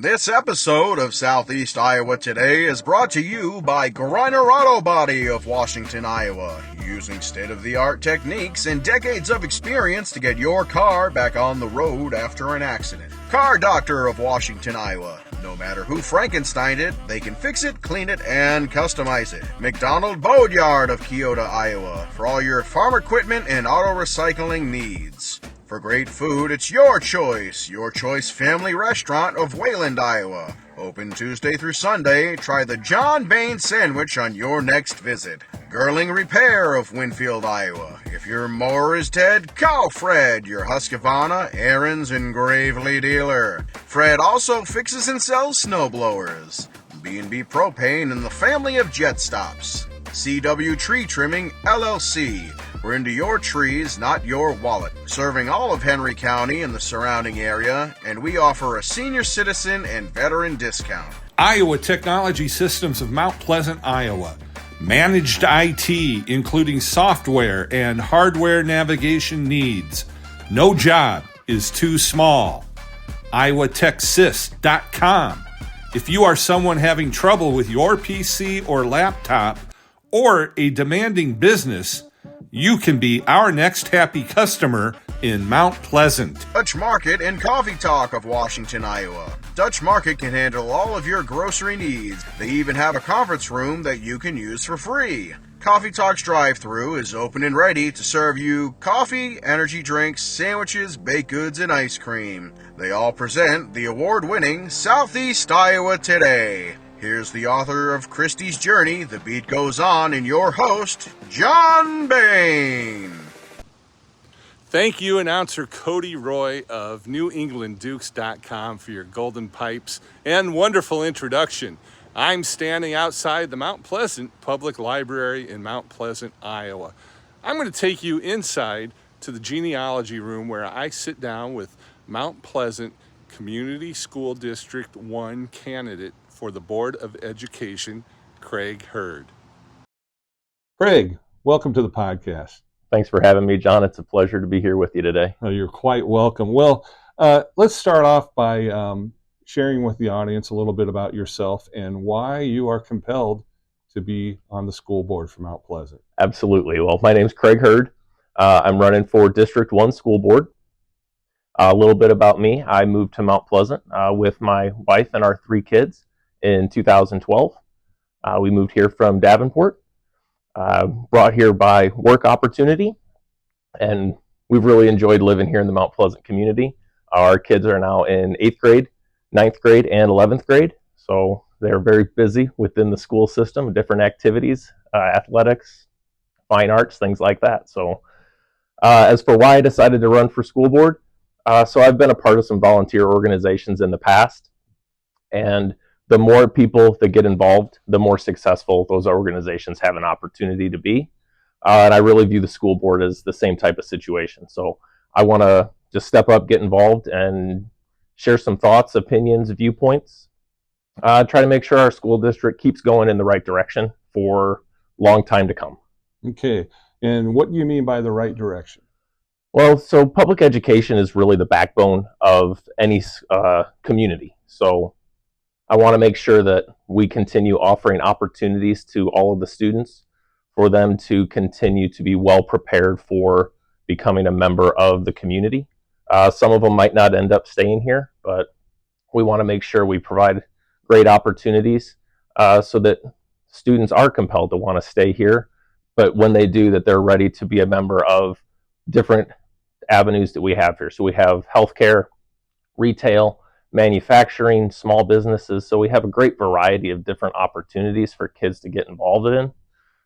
This episode of Southeast Iowa Today is brought to you by Greiner Auto Body of Washington, Iowa, using state-of-the-art techniques and decades of experience to get your car back on the road after an accident. Car Doctor of Washington, Iowa. No matter who Frankensteined it, they can fix it, clean it, and customize it. McDonald Boatyard of Keota, Iowa, for all your farm equipment and auto recycling needs. For great food, it's Your Choice Family Restaurant of Wayland, Iowa. Open Tuesday through Sunday. Try the John Bain sandwich on your next visit. Girling Repair of Winfield, Iowa. If your mower is dead, call Fred, your Husqvarna, Aaron's, and Gravely dealer. Fred also fixes and sells snowblowers. B&B Propane and the family of jet stops. CW Tree Trimming, LLC. We're into your trees, not your wallet. Serving all of Henry County and the surrounding area, and we offer a senior citizen and veteran discount. Iowa Technology Systems of Mount Pleasant, Iowa. Managed IT, including software and hardware navigation needs. No job is too small. iowatechsys.com. If you are someone having trouble with your PC or laptop, or a demanding business, you can be our next happy customer in Mount Pleasant. Dutch Market and Coffee Talk of Washington, Iowa. Dutch Market can handle all of your grocery needs. They even have a conference room that you can use for free. Coffee Talk's drive-thru is open and ready to serve you coffee, energy drinks, sandwiches, baked goods, and ice cream. They all present the award-winning Southeast Iowa Today. Here's the author of Christie's Journey, The Beat Goes On, and your host, John Bain. Thank you, announcer Cody Roy of NewEnglandDukes.com for your golden pipes and wonderful introduction. I'm standing outside the Mount Pleasant Public Library in Mount Pleasant, Iowa. I'm going to take you inside to the genealogy room where I sit down with Mount Pleasant Community School District 1 candidate for the Board of Education, Craig Hurd. Craig, welcome to the podcast. Thanks for having me, John. It's a pleasure to be here with you today. Oh, you're quite welcome. Well, let's start off by sharing with the audience a little bit about yourself and why you are compelled to be on the school board for Mount Pleasant. Absolutely. Well, my name's Craig Hurd. I'm running for District 1 School Board. A little bit about me. I moved to Mount Pleasant with my wife and our 3 kids in 2012. We moved here from Davenport, brought here by work opportunity, and we've really enjoyed living here in the Mount Pleasant community. Our kids are now in 8th grade, 9th grade, and 11th grade, so they're very busy within the school system, different activities, athletics, fine arts, things like that. So as for why I decided to run for school board, so I've been a part of some volunteer organizations in the past, and the more people that get involved, the more successful those organizations have an opportunity to be. And I really view the school board as the same type of situation. So I want to just step up, get involved, and share some thoughts, opinions, viewpoints. Try to make sure our school district keeps going in the right direction for a long time to come. Okay. And what do you mean by the right direction? Well, so public education is really the backbone of any community. So I want to make sure that we continue offering opportunities to all of the students for them to continue to be well prepared for becoming a member of the community. Some of them might not end up staying here, but we want to make sure we provide great opportunities so that students are compelled to want to stay here, but when they do, that they're ready to be a member of different avenues that we have here. So we have healthcare, retail, manufacturing, small businesses. So we have a great variety of different opportunities for kids to get involved in.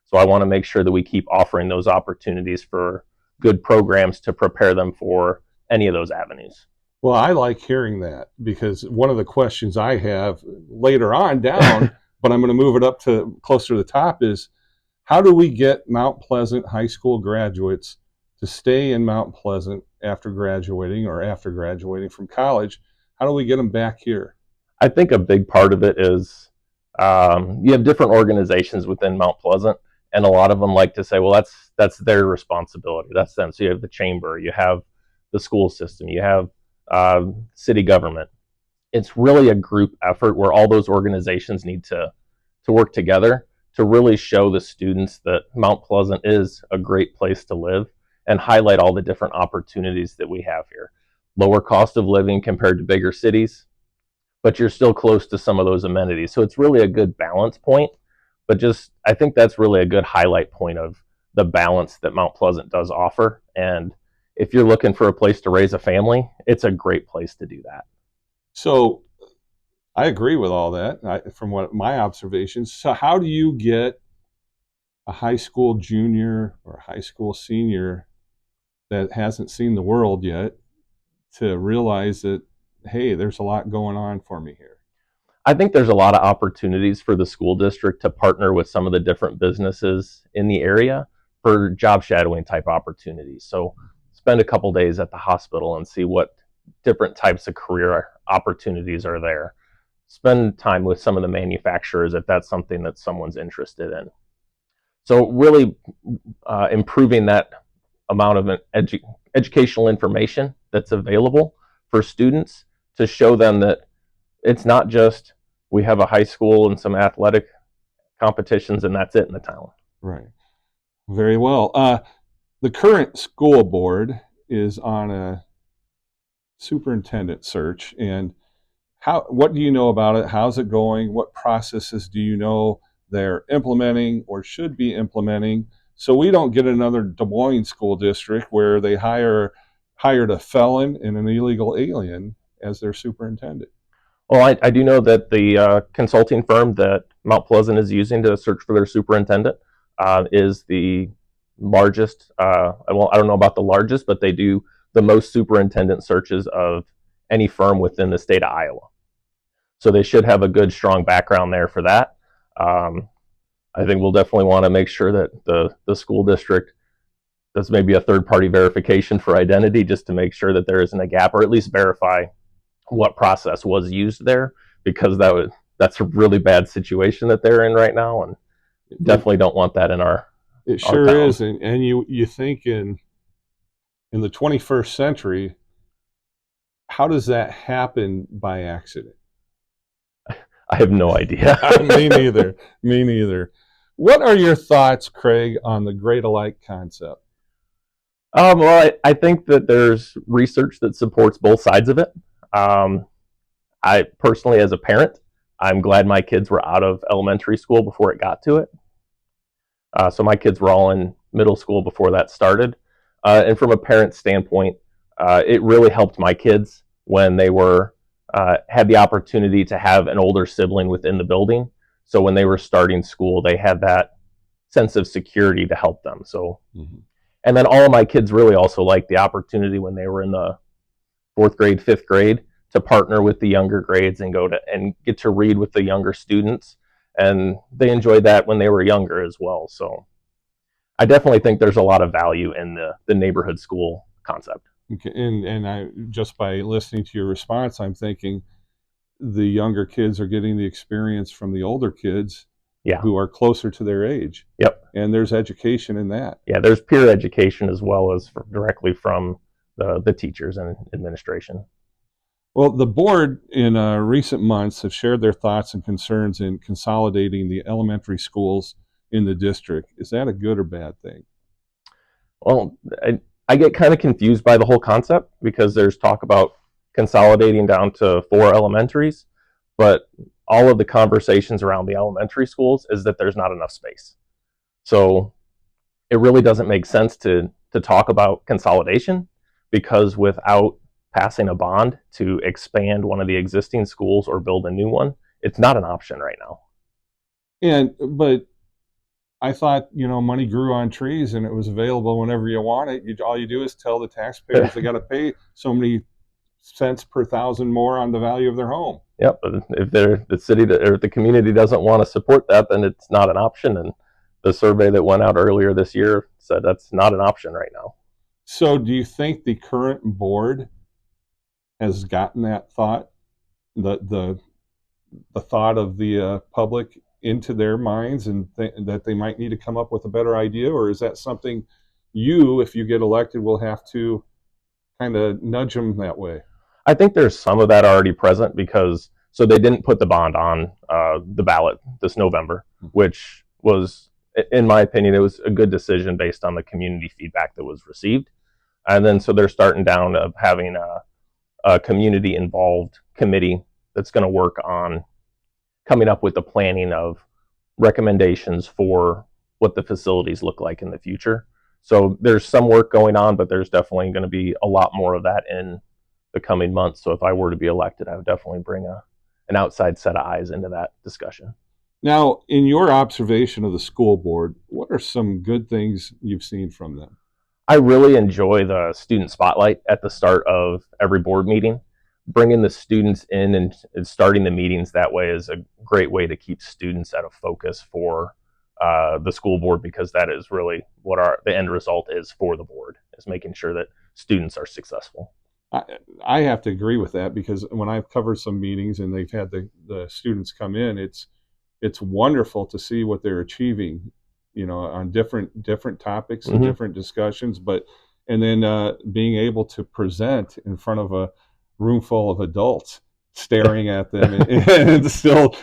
So I want to make sure that we keep offering those opportunities for good programs to prepare them for any of those avenues. Well, I like hearing that because one of the questions I have later on down, but I'm going to move it up to closer to the top, is how do we get Mount Pleasant high school graduates to stay in Mount Pleasant after graduating from college? How do we get them back here? I think a big part of it is you have different organizations within Mount Pleasant, and a lot of them like to say, well, that's their responsibility. That's them. So you have the chamber, you have the school system, you have city government. it's really a group effort where all those organizations need to work together to really show the students that Mount Pleasant is a great place to live and highlight all the different opportunities that we have here. Lower cost of living compared to bigger cities, but you're still close to some of those amenities. So it's really a good balance point. But just, I think that's really a good highlight point of the balance that Mount Pleasant does offer. And if you're looking for a place to raise a family, it's a great place to do that. So I agree with all that from what my observations. So how do you get a high school junior or high school senior that hasn't seen the world yet to realize that, hey, there's a lot going on for me here? I think there's a lot of opportunities for the school district to partner with some of the different businesses in the area for job shadowing type opportunities. So spend a couple days at the hospital and see what different types of career opportunities are there. Spend time with some of the manufacturers if that's something that someone's interested in. So really improving that amount of educational information that's available for students to show them that it's not just we have a high school and some athletic competitions and that's it in the town. Right. Very well. The current school board is on a superintendent search, and what do you know about it? How's it going? What processes do you know they're implementing or should be implementing, so we don't get another Des Moines school district where they hired a felon and an illegal alien as their superintendent? Well, I do know that the consulting firm that Mount Pleasant is using to search for their superintendent is the largest. Well, I don't know about the largest, but they do the most superintendent searches of any firm within the state of Iowa. So they should have a good, strong background there for that. I think we'll definitely want to make sure that the school district does maybe a third-party verification for identity just to make sure that there isn't a gap, or at least verify what process was used there, because that's a really bad situation that they're in right now, and definitely don't want that in our It sure town. is, and you think in the 21st century, how does that happen by accident? I have no idea. Me neither. Me neither. What are your thoughts, Craig, on the great alike concept? Well, I think that there's research that supports both sides of it. I personally, as a parent, I'm glad my kids were out of elementary school before it got to it. So my kids were all in middle school before that started. And from a parent standpoint, it really helped my kids when they were had the opportunity to have an older sibling within the building. So when they were starting school, they had that sense of security to help them. So, and then all of my kids really also liked the opportunity when they were in the 4th grade, 5th grade to partner with the younger grades and get to read with the younger students. And they enjoyed that when they were younger as well. So I definitely think there's a lot of value in the neighborhood school concept. Okay, and I just by listening to your response, I'm thinking the younger kids are getting the experience from the older kids, who are closer to their age. Yep. And there's education in that. Yeah, there's peer education as well as directly from the teachers and administration. Well, the board in recent months have shared their thoughts and concerns in consolidating the elementary schools in the district. Is that a good or bad thing? Well, I get kind of confused by the whole concept because there's talk about consolidating down to 4 elementaries, but all of the conversations around the elementary schools is that there's not enough space. So it really doesn't make sense to talk about consolidation, because without passing a bond to expand one of the existing schools or build a new one, it's not an option right now. But I thought, money grew on trees and it was available whenever you want it. All you do is tell the taxpayers they got to pay so many cents per thousand more on the value of their home. Yep, but if the city or the community doesn't want to support that, then it's not an option. And the survey that went out earlier this year said that's not an option right now. So do you think the current board has gotten that thought, the thought of the public into their minds, and that they might need to come up with a better idea? Or is that something if you get elected, will have to kind of nudge them that way? I think there's some of that already present because so they didn't put the bond on the ballot this November, which was, in my opinion, it was a good decision based on the community feedback that was received. And then so they're starting down of having a community involved committee that's going to work on coming up with the planning of recommendations for what the facilities look like in the future. So there's some work going on, but there's definitely going to be a lot more of that in the coming months. So if I were to be elected, I would definitely bring an outside set of eyes into that discussion. Now, in your observation of the school board, what are some good things you've seen from them? I really enjoy the student spotlight at the start of every board meeting. Bringing the students in and starting the meetings that way is a great way to keep students at a focus for the school board, because that is really what the end result is for the board, is making sure that students are successful. I have to agree with that, because when I've covered some meetings and they've had the students come in, it's wonderful to see what they're achieving, on different topics and different discussions, and then being able to present in front of a room full of adults staring at them and still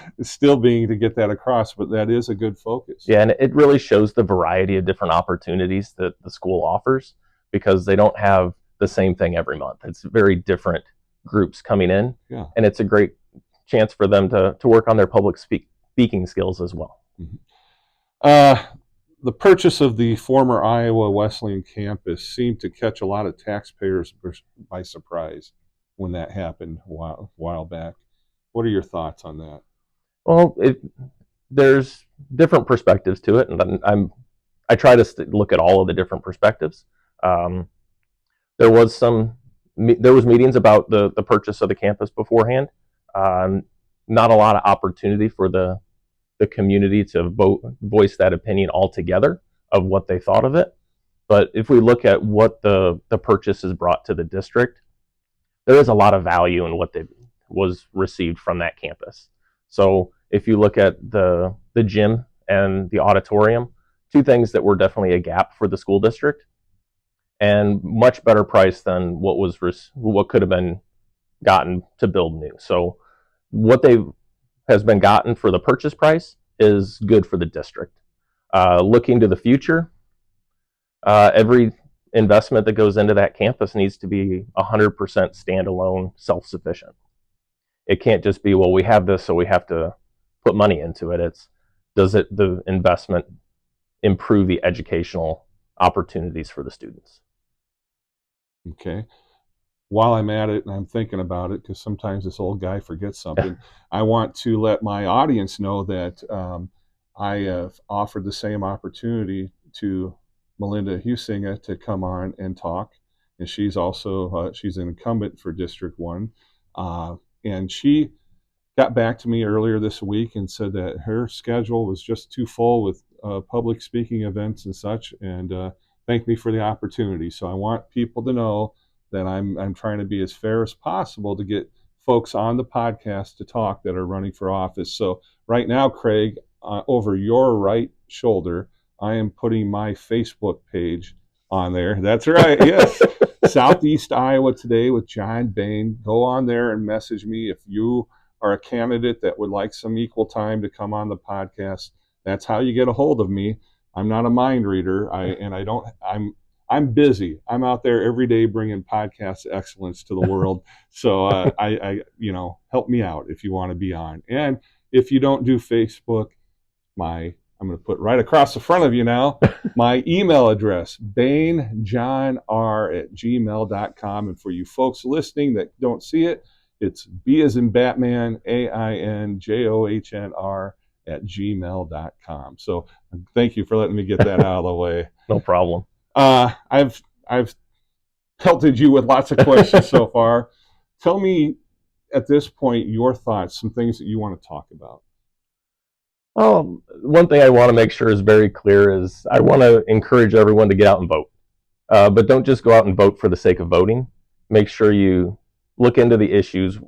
being to get that across. But that is a good focus. Yeah, and it really shows the variety of different opportunities that the school offers, because they don't have the same thing every month. It's very different groups coming in, and it's a great chance for them to work on their public speaking skills as well. The purchase of the former Iowa Wesleyan campus seemed to catch a lot of taxpayers by surprise when that happened a while back. What are your thoughts on that? Well, there's different perspectives to it, and I try to look at all of the different perspectives. There was meetings about the purchase of the campus beforehand. Not a lot of opportunity for the community to voice that opinion altogether of what they thought of it. But if we look at what the purchase has brought to the district, there is a lot of value in what was received from that campus. So if you look at the gym and the auditorium, two things that were definitely a gap for the school district, and much better price than what could have been gotten to build new. So what has been gotten for the purchase price is good for the district. Looking to the future, every investment that goes into that campus needs to be 100% standalone, self-sufficient. It can't just be, well, we have this, so we have to put money into it. Does the investment improve the educational opportunities for the students? Okay. While I'm at it and I'm thinking about it, because sometimes this old guy forgets something, I want to let my audience know that I have offered the same opportunity to Melinda Husinga to come on and talk. And she's also, she's an incumbent for District 1. And she got back to me earlier this week and said that her schedule was just too full with public speaking events and such, and thanked me for the opportunity. So I want people to know that I'm trying to be as fair as possible to get folks on the podcast to talk that are running for office. So right now, Craig, over your right shoulder, I am putting my Facebook page on there. That's right. Yes. Southeast Iowa Today with John Bain. Go on there and message me if you are a candidate that would like some equal time to come on the podcast. That's how you get a hold of me. I'm not a mind reader. I'm busy. I'm out there every day bringing podcast excellence to the world. So I help me out if you want to be on. And if you don't do Facebook, I'm going to put right across the front of you now, my email address, bainjohnr@gmail.com. And for you folks listening that don't see it, it's B as in Batman, AINJOHNR@gmail.com. So thank you for letting me get that out of the way. No problem. I've pelted you with lots of questions so far. Tell me at this point your thoughts, some things that you want to talk about. One thing I want to make sure is very clear is I want to encourage everyone to get out and vote. But don't just go out and vote for the sake of voting. Make sure you look into the issues,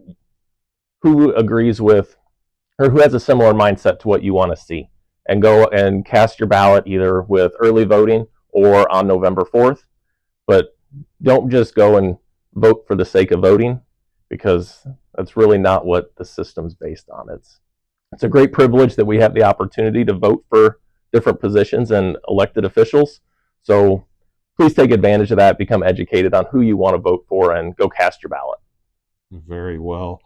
who agrees with, or who has a similar mindset to what you want to see, and go and cast your ballot either with early voting or on November 4th. But don't just go and vote for the sake of voting. because that's really not what the system's based on. It's a great privilege that we have the opportunity to vote for different positions and elected officials. So please take advantage of that, become educated on who you want to vote for, and go cast your ballot. Very well.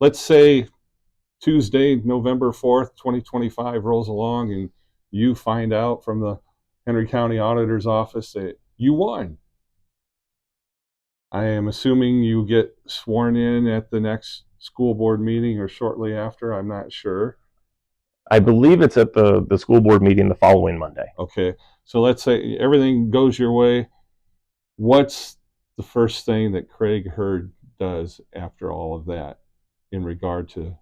Let's say Tuesday, November 4th, 2025 rolls along and you find out from the Henry County Auditor's Office that you won. I am assuming you get sworn in at the next school board meeting or shortly after. I'm not sure. I believe it's at the school board meeting the following Monday. Okay. So let's say everything goes your way. What's the first thing that Craig Hurd does after all of that in regard to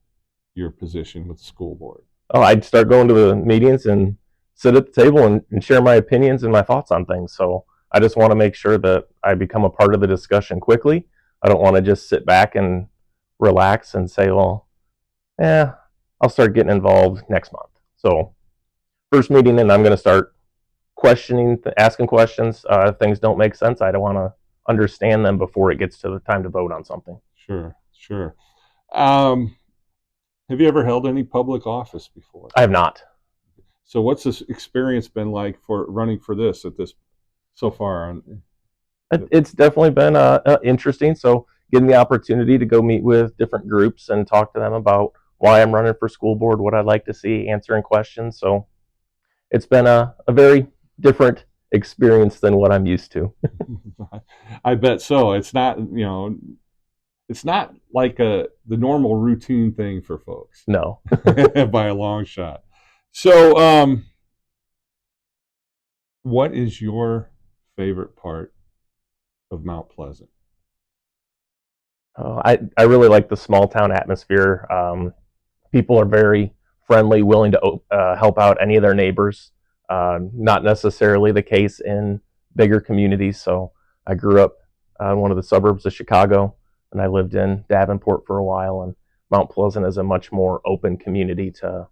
your position with the school board? Oh, I'd start going to the meetings and sit at the table and share my opinions and my thoughts on things. So I just want to make sure that I become a part of the discussion quickly. I don't want to just sit back and relax and say, well, I'll start getting involved next month. So first meeting, and I'm going to start questioning, asking questions. If things don't make sense, I don't want to understand them before it gets to the time to vote on something. Sure. Have you ever held any public office before? I have not. So what's this experience been like for running for this so far? It's definitely been interesting. So getting the opportunity to go meet with different groups and talk to them about why I'm running for school board, what I'd like to see, answering questions. So it's been a very different experience than what I'm used to. I bet so. It's not, it's not like the normal routine thing for folks. No. By a long shot. So, what is your favorite part of Mount Pleasant? I really like the small town atmosphere. People are very friendly, willing to help out any of their neighbors. Not necessarily the case in bigger communities. So I grew up in one of the suburbs of Chicago, and I lived in Davenport for a while. And Mount Pleasant is a much more open community to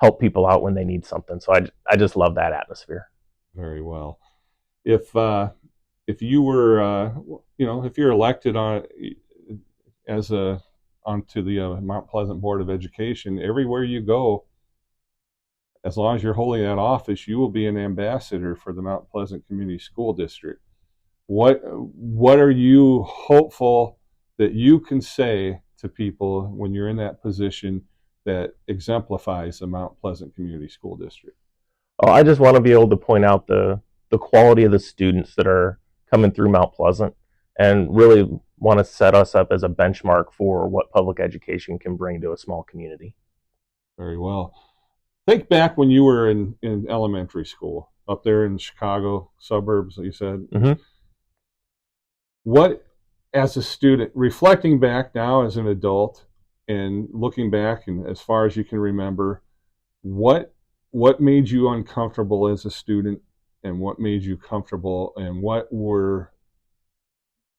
help people out when they need something. So I just love that atmosphere. Very well. If you were, if you're elected onto the Mount Pleasant Board of Education, everywhere you go, as long as you're holding that office, you will be an ambassador for the Mount Pleasant Community School District. What are you hopeful that you can say to people when you're in that position that exemplifies the Mount Pleasant Community School District? Oh, I just want to be able to point out the quality of the students that are coming through Mount Pleasant, and really want to set us up as a benchmark for what public education can bring to a small community. Very well. Think back when you were in elementary school up there in Chicago suburbs, you said. Mm-hmm. What, as a student, reflecting back now as an adult and looking back, and as far as you can remember, what made you uncomfortable as a student, and what made you comfortable, and what were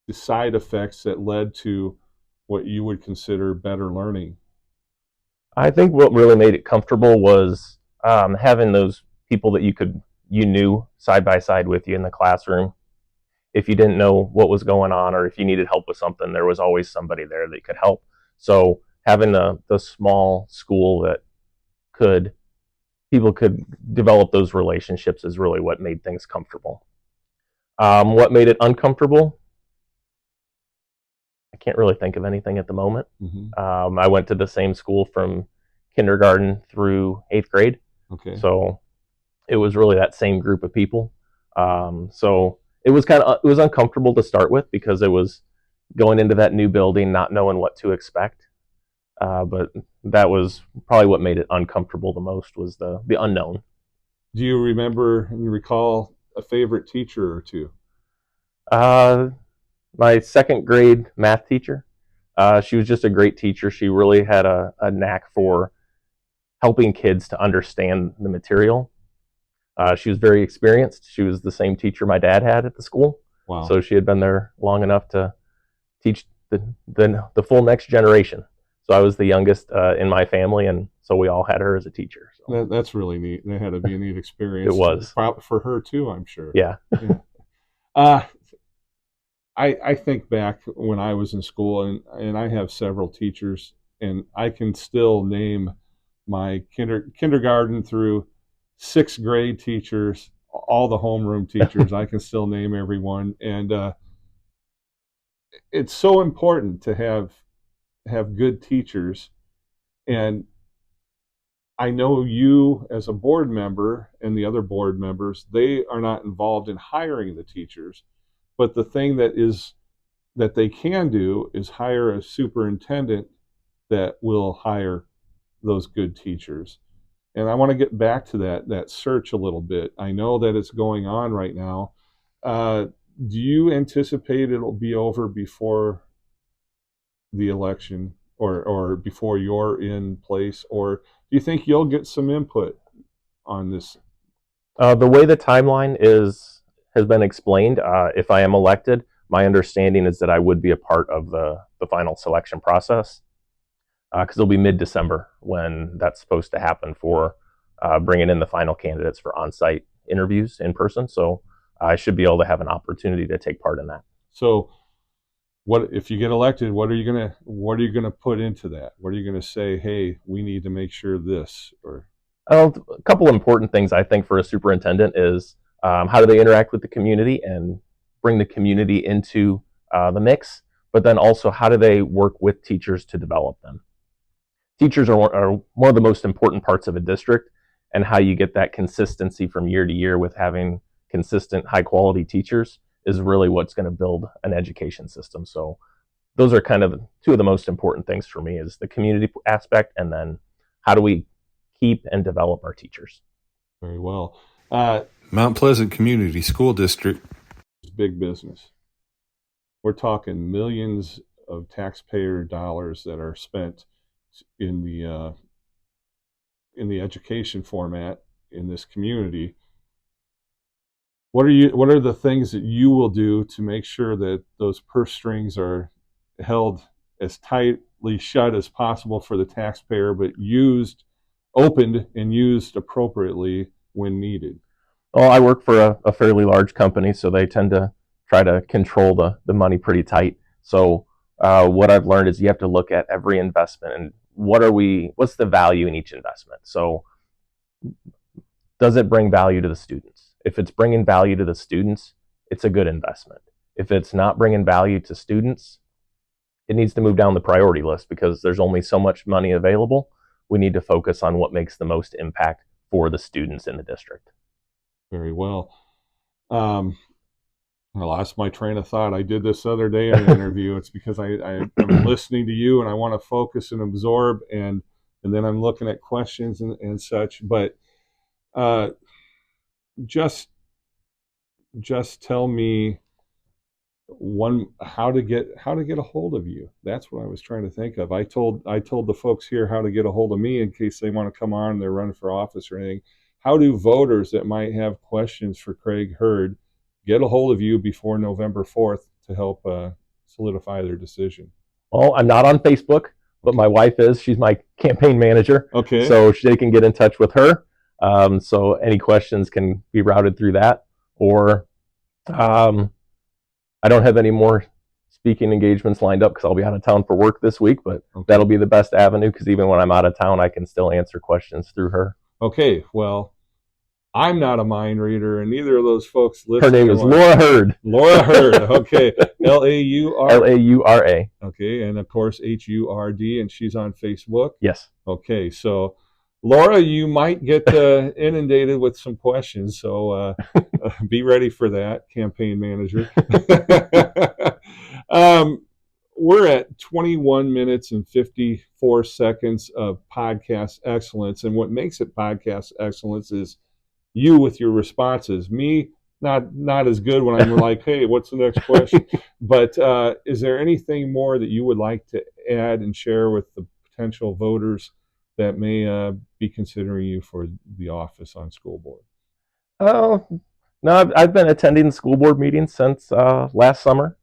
the side effects that led to what you would consider better learning? I think what really made it comfortable was having those people that you knew side by side with you in the classroom. If you didn't know what was going on, or if you needed help with something, there was always somebody there that could help. So having the small school that people could develop those relationships is really what made things comfortable. What made it uncomfortable? I can't really think of anything at the moment. Mm-hmm. I went to the same school from kindergarten through 8th grade. Okay. So it was really that same group of people. So it was uncomfortable to start with, because it was going into that new building, not knowing what to expect. But that was probably what made it uncomfortable the most, was the unknown. Do you remember and recall a favorite teacher or two? My 2nd grade math teacher. She was just a great teacher. She really had a knack for helping kids to understand the material. She was very experienced. She was the same teacher my dad had at the school. Wow. So she had been there long enough to teach the full next generation. So I was the youngest in my family, and so we all had her as a teacher. So. That's really neat. That had to be a neat experience. It was. For her too, I'm sure. Yeah. Yeah. I think back when I was in school, and I have several teachers, and I can still name my kindergarten through sixth grade teachers, all the homeroom teachers. I can still name everyone, and it's so important to have good teachers. And I know you as a board member and the other board members, they are not involved in hiring the teachers, but the thing that they can do is hire a superintendent that will hire those good teachers. And I want to get back to that search a little bit. I know that it's going on right now. Uh, do you anticipate it'll be over before the election, or before you're in place, or do you think you'll get some input on this? The way the timeline has been explained, if I am elected, my understanding is that I would be a part of the final selection process, because it'll be mid-December when that's supposed to happen for bringing in the final candidates for on-site interviews in person. So I should be able to have an opportunity to take part in that. So what if you get elected? What are you gonna put into that? What are you gonna say? Hey, we need to make sure this, or A couple of important things I think for a superintendent is how do they interact with the community and bring the community into the mix, but then also how do they work with teachers to develop them. Teachers are one of the most important parts of a district, and how you get that consistency from year to year with having consistent, high quality teachers is really what's going to build an education system. So those are kind of two of the most important things for me, is the community aspect, and then how do we keep and develop our teachers. very well. Mount Pleasant Community School District. It's big business. We're talking millions of taxpayer dollars that are spent in the education format in this community. What are the things that you will do to make sure that those purse strings are held as tightly shut as possible for the taxpayer, but opened and used appropriately when needed? Well, I work for a fairly large company, so they tend to try to control the money pretty tight. So what I've learned is you have to look at every investment and what's the value in each investment. So does it bring value to the students? If it's bringing value to the students, it's a good investment. If it's not bringing value to students, it needs to move down the priority list, because there's only so much money available. We need to focus on what makes the most impact for the students in the district. Very well. I lost my train of thought. I did this other day in an interview. It's because I'm listening to you and I want to focus and absorb, and then I'm looking at questions and such. But just tell me how to get a hold of you. That's what I was trying to think of. I told the folks here how to get a hold of me in case they want to come on and they're running for office or anything. How do voters that might have questions for Craig Hurd get a hold of you before November 4th to help solidify their decision? Well, I'm not on Facebook, but my wife is. She's my campaign manager. Okay. So they can get in touch with her. So any questions can be routed through that. Or I don't have any more speaking engagements lined up because I'll be out of town for work this week, but that'll be the best avenue, because even when I'm out of town, I can still answer questions through her. Okay, well, I'm not a mind reader, and neither of those folks listening. Her name is Laura Hurd. Laura Hurd, okay. Laura. Laura. Okay, and of course Hurd, and she's on Facebook. Yes. Okay, so Laura, you might get inundated with some questions, so be ready for that, campaign manager. We're at 21 minutes and 54 seconds of podcast excellence, and what makes it podcast excellence is you with your responses. Me, not as good when I'm like, hey, what's the next question? But is there anything more that you would like to add and share with the potential voters that may be considering you for the office on school board? Oh, no, I've been attending the school board meetings since last summer.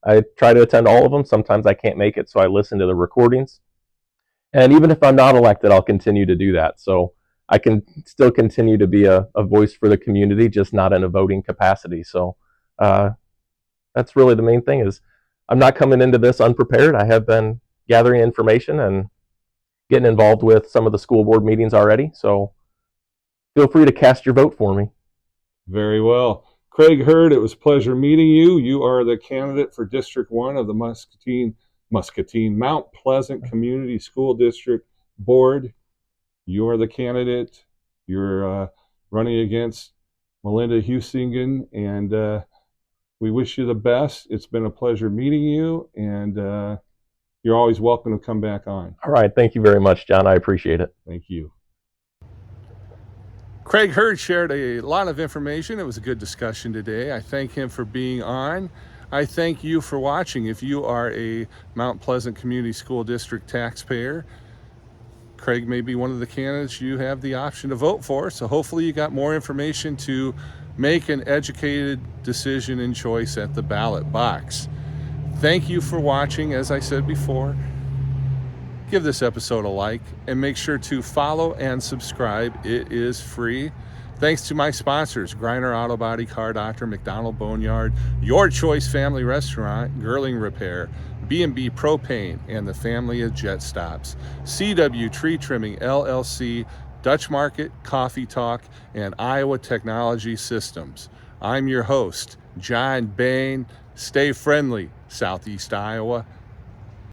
I try to attend all of them. Sometimes I can't make it, so I listen to the recordings. And even if I'm not elected, I'll continue to do that. So I can still continue to be a voice for the community, just not in a voting capacity. So I that's really the main thing. Is I'm not coming into this unprepared. I have been gathering information and getting involved with some of the school board meetings already. So feel free to cast your vote for me. Very well. Craig Hurd, it was a pleasure meeting you. You are the candidate for District 1 of the Mount Pleasant Community School District Board. You are the candidate. You're running against Melinda Husingen, and we wish you the best. It's been a pleasure meeting you, and you're always welcome to come back on. All right. Thank you very much, John. I appreciate it. Thank you. Craig Hurd shared a lot of information. It was a good discussion today. I thank him for being on. I thank you for watching. If you are a Mount Pleasant Community School District taxpayer, Craig may be one of the candidates you have the option to vote for. So hopefully you got more information to make an educated decision and choice at the ballot box. Thank you for watching. As I said before, give this episode a like and make sure to follow and subscribe. It is free. Thanks to my sponsors, Griner Auto Body, Car Doctor, McDonald Boneyard, Your Choice Family Restaurant, Girling Repair, B&B Propane, and the family of Jet Stops, CW Tree Trimming LLC, Dutch Market, Coffee Talk, and Iowa Technology Systems. I'm your host, John Bain. Stay friendly, Southeast Iowa.